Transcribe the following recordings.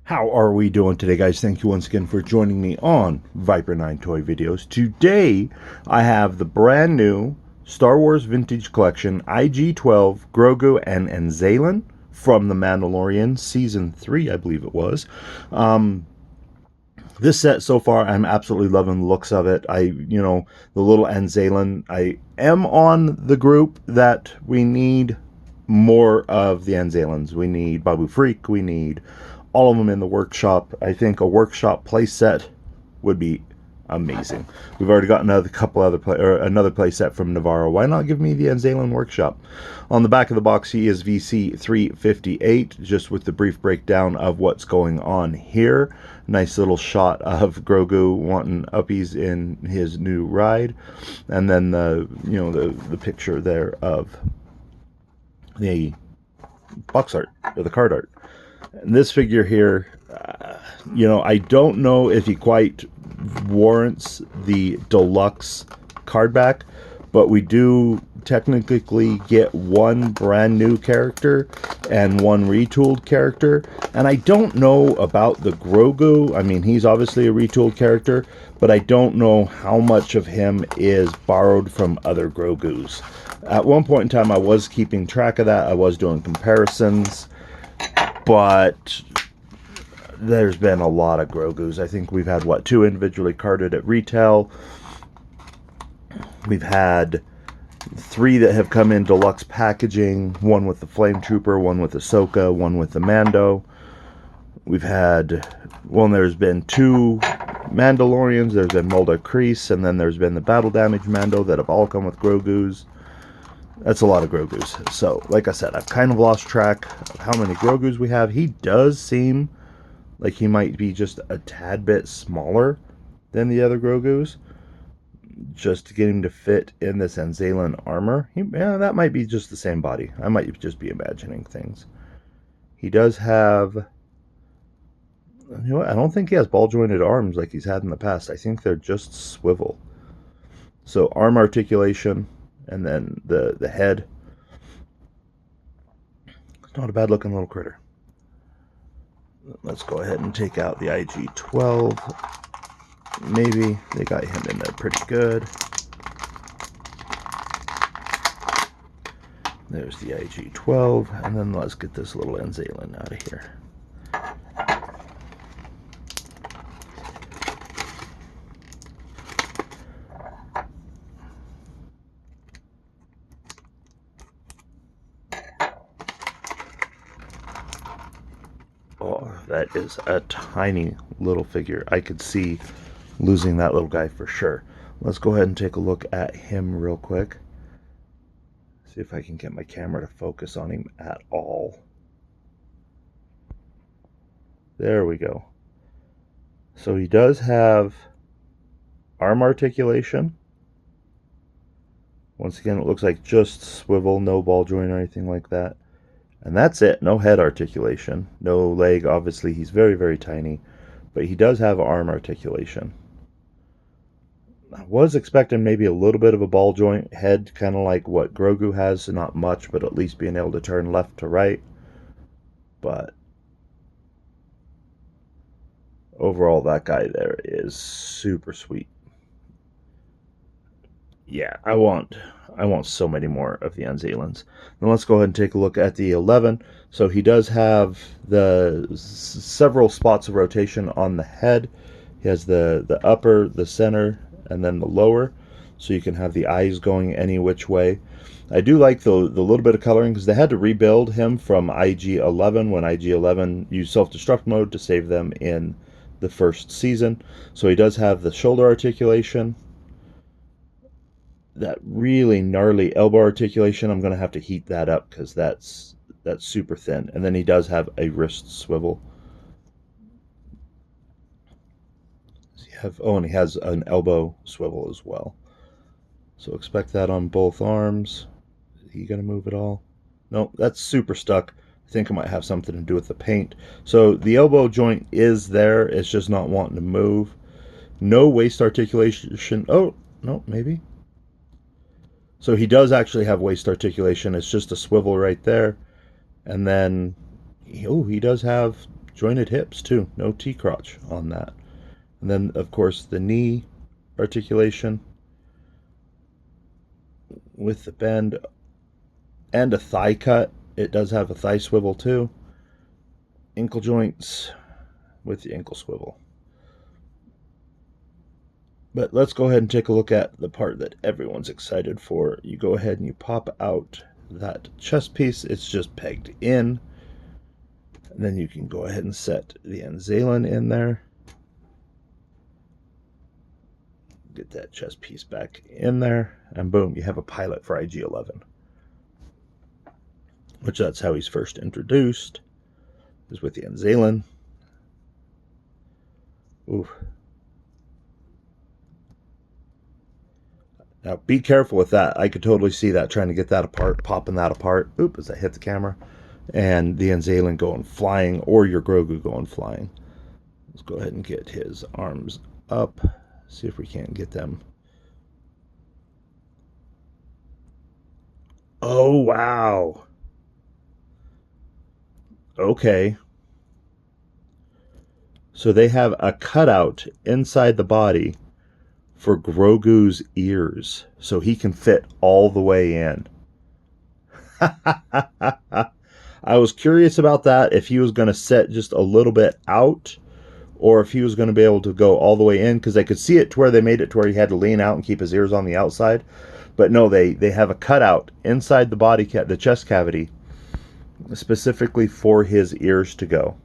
How are we doing today, guys? Thank you once again for joining me on Viper 9 Toy Videos. Today, I have the brand new Star Wars Vintage Collection IG-12 Grogu and Anzellan from the Mandalorian Season 3, I believe it was. This set so far, I'm absolutely loving the looks of it. The little Anzellan, I am on the group that we need more of the Anzellans. We need Babu Freak, we need all of them in the workshop. I think a workshop play set would be amazing. We've already got another play set from Navarro. Why not give me the Anzellan workshop? On the back of the box, he is VC 358, just with the brief breakdown of what's going on here. Nice little shot of Grogu wanting uppies in his new ride, and then the picture there of the box art or the card art. And this figure here, I don't know if he quite warrants the deluxe card back, but we do technically get one brand new character and one retooled character. And I don't know about the Grogu. I mean, he's obviously a retooled character, but I don't know how much of him is borrowed from other Grogus. At one point in time, I was keeping track of that. I was doing comparisons, but there's been a lot of Grogus. I think we've had, what, 2 individually carded at retail. We've had 3 that have come in deluxe packaging. 1 with the Flame Trooper, 1 with Ahsoka, 1 with the Mando. We've had, there's been 2 Mandalorians. There's been Mulder Kreese, and then there's been the Battle Damage Mando that have all come with Grogus. That's a lot of Grogus. So, like I said, I've kind of lost track of how many Grogus we have. He does seem like he might be just a tad bit smaller than the other Grogus, just to get him to fit in this Anzellan armor. That might be just the same body. I might just be imagining things. He does have, I don't think he has ball jointed arms like he's had in the past. I think they're just swivel. So arm articulation, and then the head. Not a bad looking little critter. Let's go ahead and take out the IG-12. Maybe they got him in there pretty good. There's the IG-12, and then let's get this little Anzellan out of here. Oh, that is a tiny little figure. I could see losing that little guy for sure. Let's go ahead and take a look at him real quick. See if I can get my camera to focus on him at all. There we go. So he does have arm articulation. Once again, it looks like just swivel, no ball joint or anything like that. And that's it. No head articulation. No leg. Obviously, he's very, very tiny. But he does have arm articulation. I was expecting maybe a little bit of a ball joint head, kind of like what Grogu has. Not much, but at least being able to turn left to right. But overall, that guy there is super sweet. Yeah, I want so many more of the Anzellans. Now let's go ahead and take a look at the 11. So he does have the several spots of rotation on the head. He has the upper, the center, and then the lower. So you can have the eyes going any which way. I do like the little bit of coloring, because they had to rebuild him from IG-11 when IG-11 used self-destruct mode to save them in the first season. So he does have the shoulder articulation. That really gnarly elbow articulation, I'm going to have to heat that up because that's super thin. And then he does have a wrist swivel. And he has an elbow swivel as well. So expect that on both arms. Is he going to move at all? No, that's super stuck. I think it might have something to do with the paint. So the elbow joint is there. It's just not wanting to move. No waist articulation. Oh, no, maybe. So he does actually have waist articulation. It's just a swivel right there. And then, he does have jointed hips too. No T-crotch on that. And then, of course, the knee articulation with the bend and a thigh cut. It does have a thigh swivel too. Ankle joints with the ankle swivel. But let's go ahead and take a look at the part that everyone's excited for. You go ahead and you pop out that chest piece. It's just pegged in. And then you can go ahead and set the Anzellan in there. Get that chest piece back in there. And boom, you have a pilot for IG-11. Which that's how he's first introduced. Is with the Anzellan. Ooh. Now, be careful with that. I could totally see that, trying to get that apart, popping that apart. Oop, as I hit the camera. And the Anzellan going flying, or your Grogu going flying. Let's go ahead and get his arms up. See if we can't get them. Oh, wow. Okay. So they have a cutout inside the body for Grogu's ears, so he can fit all the way in. I was curious about that, if he was going to set just a little bit out, or if he was going to be able to go all the way in, because I could see it to where they made it to where he had to lean out and keep his ears on the outside. But no, they have a cutout inside the body, the chest cavity, specifically for his ears to go.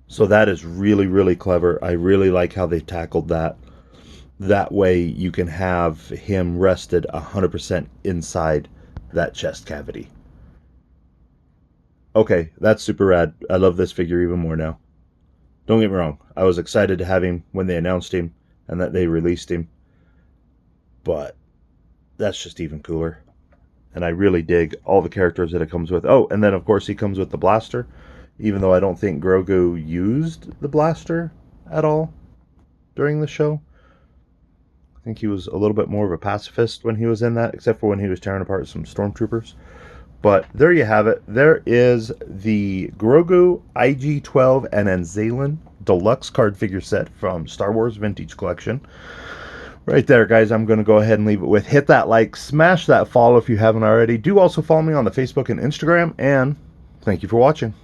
So that is really, really clever. I really like how they tackled that. That way you can have him rested 100% inside that chest cavity. Okay, that's super rad. I love this figure even more now. Don't get me wrong. I was excited to have him when they announced him and that they released him. But that's just even cooler. And I really dig all the characters that it comes with. Oh, and then of course he comes with the blaster. Even though I don't think Grogu used the blaster at all during the show. I think he was a little bit more of a pacifist when he was in that, except for when he was tearing apart some stormtroopers. But there you have it. There is the Grogu IG-12 and Anzellan deluxe card figure set from Star Wars Vintage Collection. Right there, guys. I'm going to go ahead and leave it with. Hit that like, smash that follow if you haven't already. Do also follow me on the Facebook and Instagram, and thank you for watching.